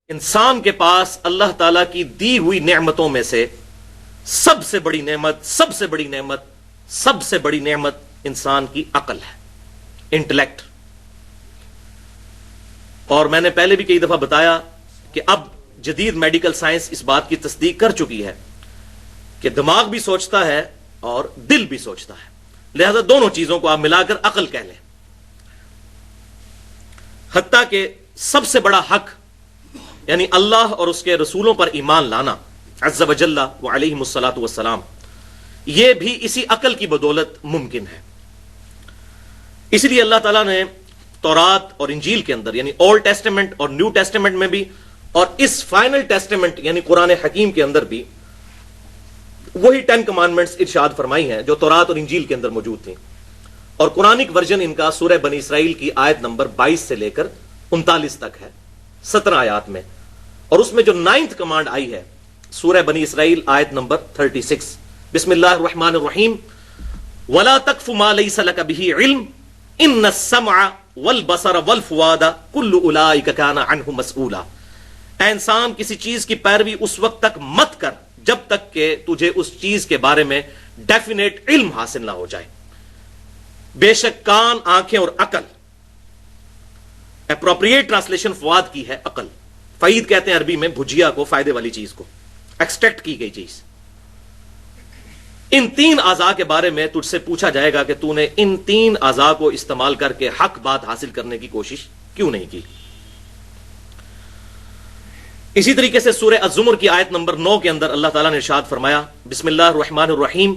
انسان کے پاس اللہ تعالیٰ کی دی ہوئی نعمتوں میں سے سب سے بڑی نعمت انسان کی عقل ہے، انٹلیکٹ۔ اور میں نے پہلے بھی کئی دفعہ بتایا کہ اب جدید میڈیکل سائنس اس بات کی تصدیق کر چکی ہے کہ دماغ بھی سوچتا ہے اور دل بھی سوچتا ہے، لہذا دونوں چیزوں کو آپ ملا کر عقل کہہ لیں۔ حتیٰ کہ سب سے بڑا حق یعنی اللہ اور اس کے رسولوں پر ایمان لانا عز وجل وعلیہم الصلاۃ والسلام، یہ بھی اسی عقل کی بدولت ممکن ہے۔ اس لیے اللہ تعالیٰ نے تورات اور انجیل کے اندر یعنی اولڈ ٹیسٹمنٹ اور نیو ٹیسٹمنٹ میں بھی اور اس فائنل ٹیسٹمنٹ یعنی قرآن حکیم کے اندر بھی وہی 10 کمانڈمنٹس ارشاد فرمائی ہیں جو تورات اور انجیل کے اندر موجود تھیں، اور قرآنک ورژن ان کا سورہ بنی اسرائیل کی آیت نمبر 22 سے لے کر 39 تک ہے، 17 آیات میں، اور اس میں جو 9th کمانڈ آئی ہے سورہ بنی اسرائیل آیت نمبر 36، بسم اللہ الرحمن الرحیم وَلَا تَقْفُ مَا لَيْسَ لَكَ بِهِ عِلْمٌ إِنَّ السَّمْعَ وَالْبَصَرَ وَالْفُؤَادَ كُلُّ أُولَئِكَ كَانَ عَنْهُ مَسْئُولًا۔ اے انسان کسی چیز کی پیروی اس وقت تک مت کر جب تک کہ تجھے اس چیز کے بارے میں ڈیفینیٹ علم حاصل نہ ہو جائے۔ بے شک کان، آنکھیں اور عقل، اپروپریٹ ٹرانسلیشن فواد کی ہے عقل، فعید کہتے ہیں عربی میں بھجیا کو، فائدے والی چیز کو، ایکسٹریکٹ کی گئی چیز۔ ان 3 اعضاء کے بارے میں تجھ سے پوچھا جائے گا کہ تو نے ان 3 اعضاء کو استعمال کر کے حق بات حاصل کرنے کی کوشش کیوں نہیں کی۔ اسی طریقے سے سورہ الزمر کی آیت نمبر 9 کے اندر اللہ تعالیٰ نے ارشاد فرمایا بسم اللہ الرحمن الرحیم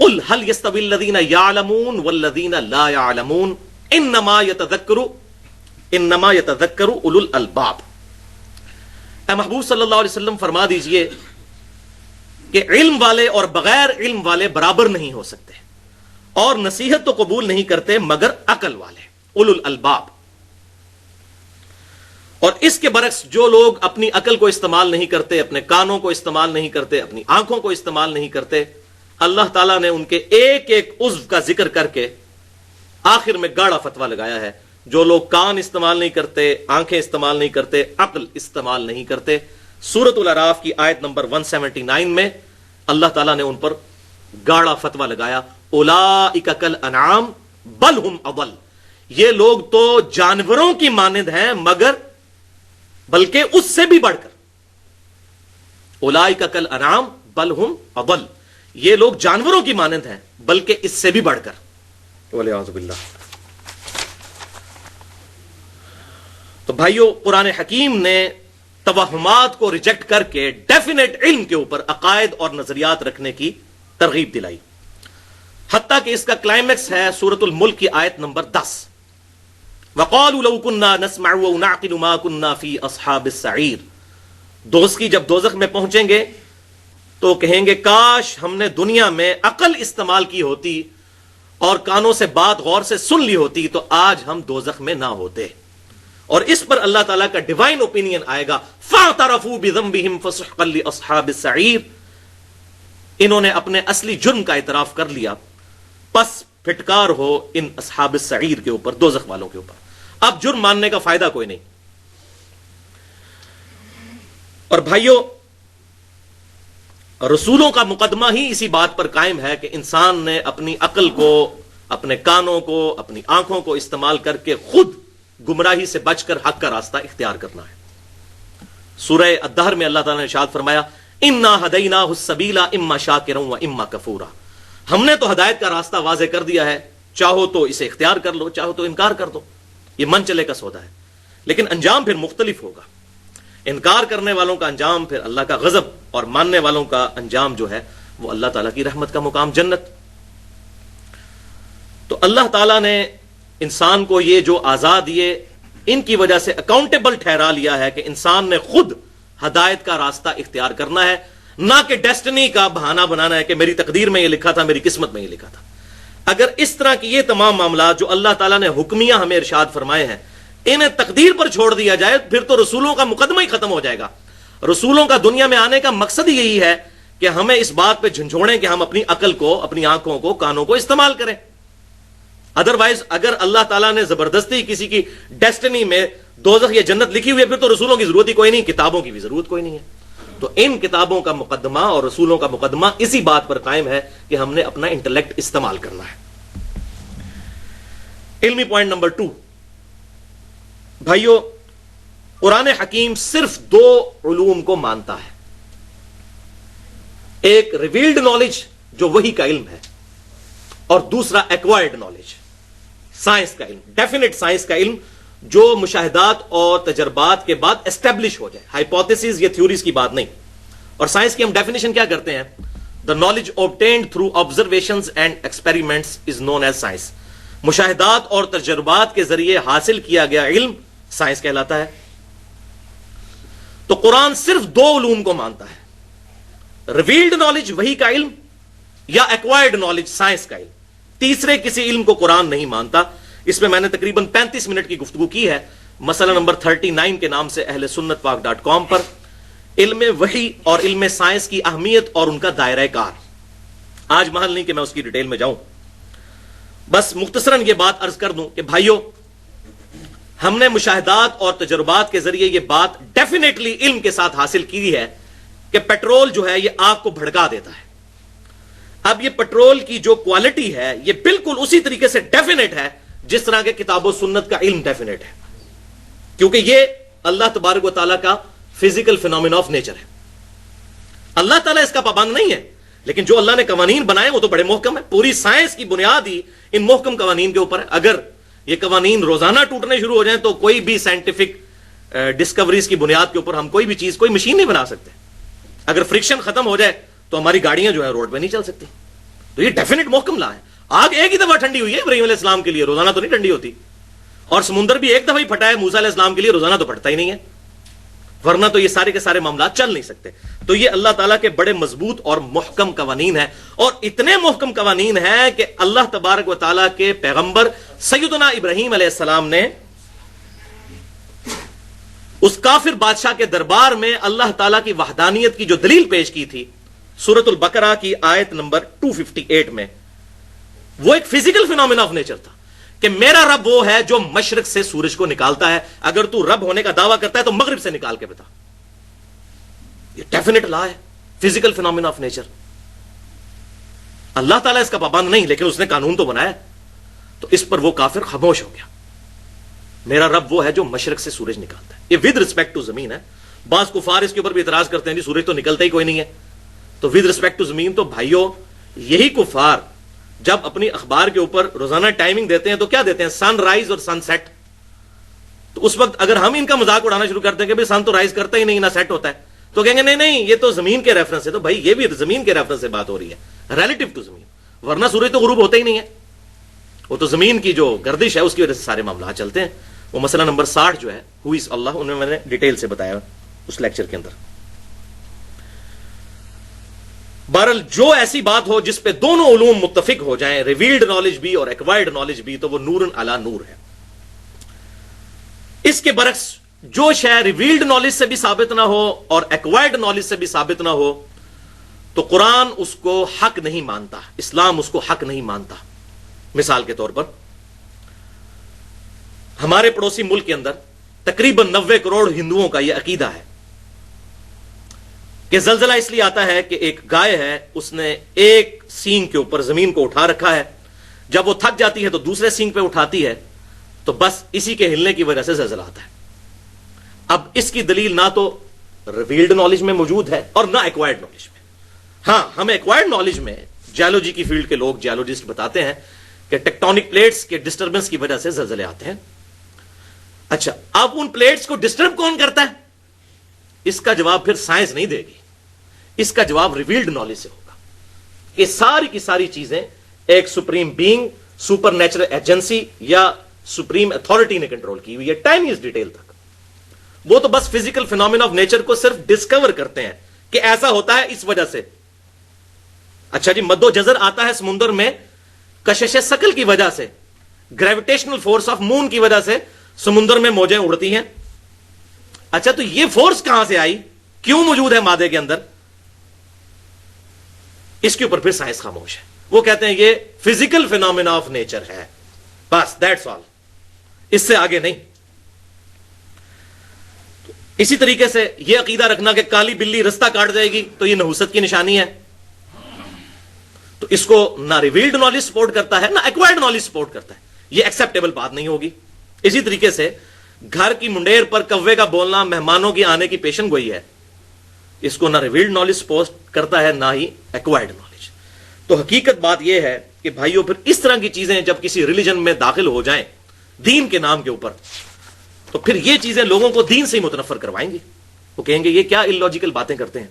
قل هل يستوي الذين يعلمون والذين لا يعلمون انما يتذكر اولو الالباب۔ اے محبوب صلی اللہ علیہ وسلم فرما دیجئے کہ علم والے اور بغیر علم والے برابر نہیں ہو سکتے، اور نصیحت تو قبول نہیں کرتے مگر عقل والے، اولو الالباب۔ اور اس کے برعکس جو لوگ اپنی عقل کو استعمال نہیں کرتے، اپنے کانوں کو استعمال نہیں کرتے، اپنی آنکھوں کو استعمال نہیں کرتے، اللہ تعالیٰ نے ان کے ایک ایک عضو کا ذکر کر کے آخر میں گاڑا فتویٰ لگایا ہے۔ جو لوگ کان استعمال نہیں کرتے، آنکھیں استعمال نہیں کرتے، عقل استعمال نہیں کرتے، سورۃ الاعراف کی آیت نمبر 179 میں اللہ تعالیٰ نے ان پر گاڑا فتویٰ لگایا اولئک کالانعام بل ہم اضل۔ یہ لوگ تو جانوروں کی مانند ہیں مگر بلکہ اس سے بھی بڑھ کر، اولئک کالانعام بل ہم اضل، یہ لوگ جانوروں کی مانند ہیں بلکہ اس سے بھی بڑھ کر، والعیاذ باللہ۔ تو بھائیو، قرآن حکیم نے توہمات کو ریجیکٹ کر کے ڈیفینیٹ علم کے اوپر عقائد اور نظریات رکھنے کی ترغیب دلائی، حتیٰ کہ اس کا کلائمیکس ہے سورۃ الملک کی آیت نمبر 10 وَقَالُوا لَوْ كُنَّا نَسْمَعُ وَنَعْقِلُ مَا كُنَّا فِي أَصْحَابِ السَّعِيرِ۔ دوزخی جب دوزخ میں پہنچیں گے تو کہیں گے کاش ہم نے دنیا میں عقل استعمال کی ہوتی اور کانوں سے بات غور سے سن لی ہوتی تو آج ہم دوزخ میں نہ ہوتے۔ اور اس پر اللہ تعالیٰ کا ڈیوائن اوپینین آئے گا فَاعْتَرَفُوا بِذَنبِهِمْ فَسُحْقًا لِأَصْحَابِ السَّعِيرِ۔ انہوں نے اپنے اصلی جرم کا اعتراف کر لیا، پس پھٹکار ہو ان اصحاب السعیر کے اوپر، دوزخ والوں کے اوپر۔ اب جرم ماننے کا فائدہ کوئی نہیں۔ اور بھائیو، رسولوں کا مقدمہ ہی اسی بات پر قائم ہے کہ انسان نے اپنی عقل کو، اپنے کانوں کو، اپنی آنکھوں کو استعمال کر کے خود گمراہی سے بچ کر حق کا راستہ اختیار کرنا ہے۔ سورہ الدہر میں اللہ تعالیٰ نے ارشاد فرمایا اِنَّا هَدَيْنَاهُ السَّبِيلَ إِمَّا شَاكِرًا وَإِمَّا كَفُورًا۔ ہم نے تو ہدایت کا راستہ واضح کر دیا ہے، چاہو تو اسے اختیار کر لو، چاہو تو انکار کر دو، یہ من چلے کا سودا ہے، لیکن انجام پھر مختلف ہوگا۔ انکار کرنے والوں کا انجام پھر اللہ کا غضب، اور ماننے والوں کا انجام جو ہے وہ اللہ تعالیٰ کی رحمت کا مقام جنت۔ تو اللہ تعالیٰ نے انسان کو یہ جو آزاد دیے، ان کی وجہ سے اکاؤنٹیبل ٹھہرا لیا ہے کہ انسان نے خود ہدایت کا راستہ اختیار کرنا ہے، نہ کہ ڈیسٹنی کا بہانہ بنانا ہے کہ میری تقدیر میں یہ لکھا تھا، میری قسمت میں یہ لکھا تھا۔ اگر اس طرح کی یہ تمام معاملات جو اللہ تعالیٰ نے حکمیہ ہمیں ارشاد فرمائے ہیں انہیں تقدیر پر چھوڑ دیا جائے، پھر تو رسولوں کا مقدمہ ہی ختم ہو جائے گا۔ رسولوں کا دنیا میں آنے کا مقصد ہی یہی ہے کہ ہمیں اس بات پہ جھنجھوڑیں کہ ہم اپنی عقل کو، اپنی آنکھوں کو، کانوں کو استعمال کریں۔ ادروائز اگر اللہ تعالیٰ نے زبردستی کسی کی ڈیسٹنی میں دوزخ یا جنت لکھی ہوئی ہے پھر تو رسولوں کی ضرورت ہی کوئی نہیں, کتابوں کی بھی ضرورت کوئی نہیں ہے. تو ان کتابوں کا مقدمہ اور رسولوں کا مقدمہ اسی بات پر قائم ہے کہ ہم نے اپنا انٹلیکٹ استعمال کرنا ہے. علمی پوائنٹ نمبر 2, بھائیو, قرآن حکیم صرف 2 علوم کو مانتا ہے. ایک ریویلڈ نالج جو وحی کا علم ہے, اور دوسرا ایکوائرڈ نالج, سائنس کا علم, ڈیفینٹ سائنس کا علم جو مشاہدات اور تجربات کے بعد اسٹیبلش ہو جائے, ہائپوتھیسز یا تھیوریز کی بات نہیں. اور سائنس کی ہم ڈیفینیشن کیا کرتے ہیں؟ The knowledge obtained through observations and experiments is known as science. مشاہدات اور تجربات کے ذریعے حاصل کیا گیا علم سائنس کہلاتا ہے. تو قرآن صرف 2 علوم کو مانتا ہے, ریویلڈ نالج وحی کا علم یا ایکوائرڈ نالج سائنس کا علم. تیسرے کسی علم کو قرآن نہیں مانتا. اس میں نے تقریباً 35 منٹ کی گفتگو کی ہے, مسئلہ نمبر 39 کے نام سے اہل سنت پاک .com پر, علم وحی اور علم سائنس کی اہمیت اور ان کا دائرہ کار. آج محل نہیں کہ میں اس کی ڈیٹیل میں جاؤں, بس مختصراً یہ بات عرض کر دوں کہ بھائیو, ہم نے مشاہدات اور تجربات کے ذریعے یہ بات ڈیفینیٹلی علم کے ساتھ حاصل کی ہے کہ پیٹرول جو ہے یہ آگ کو بھڑکا دیتا ہے. اب یہ پیٹرول کی جو کوالٹی ہے یہ بالکل اسی طریقے سے ڈیفینیٹ ہے جس طرح کے کتاب و سنت کا علم ڈیفینیٹ ہے, کیونکہ یہ اللہ تبارک و تعالیٰ کا فزیکل فینومینا آف نیچر ہے. اللہ تعالیٰ اس کا پابند نہیں ہے, لیکن جو اللہ نے قوانین بنائے وہ تو بڑے محکم ہے. پوری سائنس کی بنیاد ہی ان محکم قوانین کے اوپر ہے. اگر یہ قوانین روزانہ ٹوٹنے شروع ہو جائیں تو کوئی بھی سائنٹیفک ڈسکوریز کی بنیاد کے اوپر ہم کوئی بھی چیز, کوئی مشین نہیں بنا سکتے. اگر فرکشن ختم ہو جائے تو ہماری گاڑیاں جو ہے روڈ پہ نہیں چل سکتی. تو یہ ڈیفینیٹ محکم لا ہے. آگ ایک ہی دفعہ ٹھنڈی ہوئی ہے ابراہیم علیہ السلام کے لیے, روزانہ تو نہیں ٹھنڈی ہوتی. اور سمندر بھی ایک دفعہ ہی پھٹا ہے موسیٰ علیہ السلام کے لیے, روزانہ تو پھٹتا ہی نہیں ہے, ورنہ تو یہ سارے کے سارے معاملات چل نہیں سکتے. تو یہ اللہ تعالیٰ کے بڑے مضبوط اور محکم قوانین ہیں, اور اتنے محکم قوانین ہیں کہ اللہ تبارک و تعالیٰ کے پیغمبر سیدنا ابراہیم علیہ السلام نے اس کافر بادشاہ کے دربار میں اللہ تعالیٰ کی وحدانیت کی جو دلیل پیش کی تھی سورۃ البقرہ کی آیت نمبر 258 میں, وہ ایک فزیکل فینومینا آف نیچر تھا کہ میرا رب وہ ہے جو مشرق سے سورج کو نکالتا ہے, اگر تو رب ہونے کا دعویٰ کرتا ہے تو مغرب سے نکال کے بتا. یہ ڈیفینیٹ لا ہے, فزیکل فینومینا آف نیچر. اللہ تعالیٰ اس کا پابند نہیں, لیکن اس نے قانون تو بنایا, تو اس پر وہ کافر خاموش ہو گیا. میرا رب وہ ہے جو مشرق سے سورج نکالتا ہے. یہ ود رسپیکٹ ٹو زمین ہے. بعض کفار اس کے اوپر بھی اعتراض کرتے ہیں جی سورج تو نکلتا ہی کوئی نہیں ہے, تو ود رسپیکٹ ٹو زمین. تو بھائیو, یہی کفار جب اپنی اخبار کے اوپر روزانہ ٹائمنگ دیتے ہیں تو کیا دیتے ہیں؟ سن رائز اور سن سیٹ. تو اس وقت اگر ہم ان کا مذاق اڑانا شروع کرتے ہیں کہ بھائی سن تو رائز کرتا ہی نہیں نہ سیٹ ہوتا ہے, تو کہیں گے نہیں نہیں یہ تو زمین کے ریفرنس ہے. تو بھائی یہ بھی زمین کے ریفرنس سے بات ہو رہی ہے, ریلیٹو ٹو زمین, ورنہ سورج تو غروب ہوتا ہی نہیں ہے. وہ تو زمین کی جو گردش ہے اس کی وجہ سے سارے معاملات چلتے ہیں. وہ مسئلہ نمبر 60 جو ہے ہو از اللہ, ان میں نے ڈیٹیل سے بتایا اس لیکچر کے اندر. بہرحال جو ایسی بات ہو جس پہ دونوں علوم متفق ہو جائیں, ریویلڈ نالج بھی اور ایکوائرڈ نالج بھی, تو وہ نور علی نور ہے. اس کے برعکس جو شے ریویلڈ نالج سے بھی ثابت نہ ہو اور ایکوائرڈ نالج سے بھی ثابت نہ ہو تو قرآن اس کو حق نہیں مانتا, اسلام اس کو حق نہیں مانتا. مثال کے طور پر ہمارے پڑوسی ملک کے اندر تقریباً 90 کروڑ ہندوؤں کا یہ عقیدہ ہے کہ زلزلہ اس لیے آتا ہے کہ ایک گائے ہے, اس نے ایک سینگ کے اوپر زمین کو اٹھا رکھا ہے, جب وہ تھک جاتی ہے تو دوسرے سینگ پہ اٹھاتی ہے, تو بس اسی کے ہلنے کی وجہ سے زلزلہ آتا ہے. اب اس کی دلیل نہ تو ریویلڈ نالج میں موجود ہے اور نہ ایکوائرڈ نالج میں. ہاں, ہمیں ایکوائرڈ نالج میں جیولوجی کی فیلڈ کے لوگ, جیولوجسٹ بتاتے ہیں کہ ٹیکٹونک پلیٹس کے ڈسٹربنس کی وجہ سے زلزلے آتے ہیں. اچھا, اب ان پلیٹس کو ڈسٹرب کون کرتا ہے؟ اس کا جواب پھر سائنس نہیں دے گی, اس کا جواب ریویلڈ نالج سے ہوگا. یہ ساری کی ساری چیزیں ایک supreme being, super natural agency یا سپریم اتھارٹی نے کنٹرول کی ہوئی ہے, ٹائنیسٹ ڈیٹیل تک. وہ تو بس فزیکل فینومینا آف نیچر کو صرف ڈسکور کرتے ہیں کہ ایسا ہوتا ہے اس وجہ سے. اچھا جی, مد و جزر آتا ہے سمندر میں کشش ثقل کی وجہ سے, گریویٹیشنل فورس آف مون کی وجہ سے سمندر میں موجیں اڑتی ہیں. اچھا, تو یہ فورس کہاں سے آئی, کیوں موجود ہے مادے کے اندر؟ اس کے اوپر پھر سائنس خاموش ہے. وہ کہتے ہیں یہ فزیکل فینومینا آف نیچر ہے, بس دیٹس آل, اس سے آگے نہیں. اسی طریقے سے یہ عقیدہ رکھنا کہ کالی بلی رستہ کاٹ جائے گی تو یہ نحوست کی نشانی ہے، تو اس کو نہ ریویلڈ نالج سپورٹ کرتا ہے نہ ایکوائرڈ نالج سپورٹ کرتا ہے، یہ ایکسیپٹیبل بات نہیں ہوگی۔ اسی طریقے سے گھر کی منڈیر پر کوے کا بولنا مہمانوں کی آنے کی پیشن گوئی ہے، اس کو نہ ریویلڈ نالج سپورٹ کرتا ہے نہ ہی ایکوائرڈ نالج۔ تو حقیقت بات یہ ہے کہ بھائیوں پھر اس طرح کی چیزیں جب کسی ریلیجن میں داخل ہو جائیں دین کے نام کے اوپر، تو پھر یہ چیزیں لوگوں کو دین سے ہی متنفر کروائیں گی، وہ کہیں گے یہ کیا اللاجیکل باتیں کرتے ہیں۔